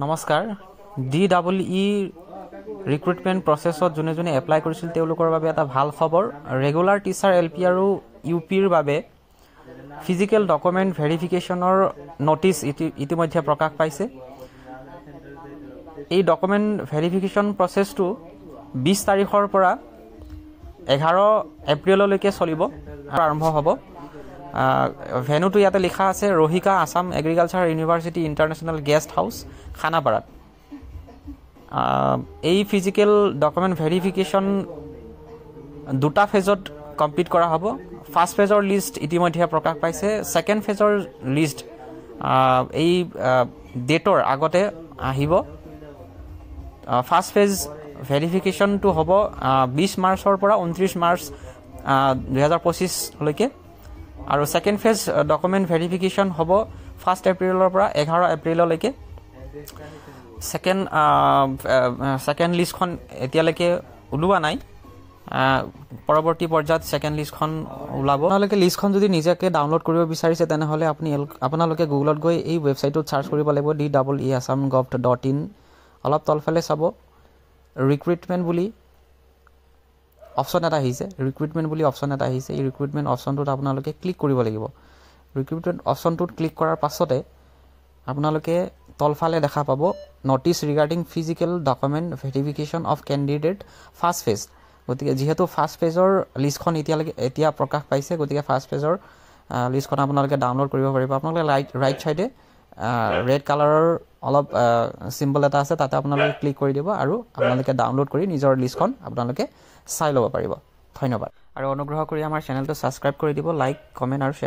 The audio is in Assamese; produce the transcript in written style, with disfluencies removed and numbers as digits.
নমস্কাৰ DEE ৰিক্ৰুটমেণ্ট প্ৰচেছত যোনে যোনে এপ্লাই কৰিছিল তেওঁলোকৰ বাবে এটা ভাল খবৰ ৰেগুলাৰ টিচাৰ LP আৰু UPৰ বাবে ফিজিক্যাল ডকুমেণ্ট ভেৰিফিকেশ্যনৰ নটিচ ইতিমধ্যে প্ৰকাশ পাইছে এই ডকুমেণ্ট ভেৰিফিকেশ্যন প্ৰচেছটো 20 তাৰিখৰ পৰা 11 এপ্ৰিললৈকে চলিব আৰম্ভ হ'ব ভেনুটো ইয়াতে লিখা আছে ৰহিকা Assam agriculture university international guest house খানাপাৰাত এই ফিজিক্যাল ডকুমেণ্ট ভেৰিফিকেশ্যন দুটা ফেজত কমপ্লিট কৰা হ'ব ফাৰ্ষ্ট ফেজৰ লিষ্ট ইতিমধ্যে প্ৰকাশ পাইছে সেকেন্ড ফেজৰ লিষ্ট এই ডেটৰ আগতে আহিব ফাৰ্ষ্ট ফেজ ভেৰিফিকেশ্যনটো হ'ব 20 মাৰ্চৰ পৰা 29 মাৰ্চ 2025 লৈকে আৰু সেকেন্ড ফেজ ডকুমেণ্ট ভেৰিফিকেশ্যন হ'ব 1 এপ্ৰিলৰ পৰা 11 এপ্ৰিললৈকে সেকেন্ড লিষ্টখন এতিয়ালৈকে ওলোৱা নাই পৰৱৰ্তী পৰ্যায়ত সেকেন্ড লিষ্টখন ওলাব আপোনালোকে লিষ্টখন যদি নিজেকে ডাউনলোড কৰিব বিচাৰিছে তেনেহলে আপোনালোকে গুগলত গৈ এই ৱেবছাইটত সাৰ্চ কৰিব লাগিব DEEAssamGov.in অলপ তলফালে চাব ৰিক্ৰুটমেণ্ট বুলি অপচন এটা আহিছে এই ৰিক্ৰুটমেণ্ট অপচনটোত আপোনালোকে ক্লিক কৰিব লাগিব ৰিক্ৰুটমেণ্ট অপচনটোত ক্লিক কৰাৰ পাছতে আপোনালোকে তলফালে দেখা পাব notice regarding physical document verification of candidate first phase গতিকে যেহেতু ফাৰ্ষ্ট ফেজৰ লিষ্টখন এতিয়া প্ৰকাশ পাইছে গতিকে ফাৰ্ষ্ট ফেজৰ লিষ্টখন আপোনালোকে ডাউনলোড কৰিব পাৰিব আপোনালোকে ৰাইট সাইডে ৰেড কালাৰৰ অলপ সিম্বল এটা আছে তাতে আপোনালোকে ক্লিক কৰি দিব আৰু আপোনালোকে ডাউনলোড কৰি নিজৰ লিষ্টখন আপোনালোকে চাই ল'ব পাৰিব ধন্যবাদ আৰু অনুগ্ৰহ কৰি আমাৰ চেনেলটো সাবস্ক্ৰাইব কৰি দিব লাইক কমেন্ট আৰু শ্বেয়াৰ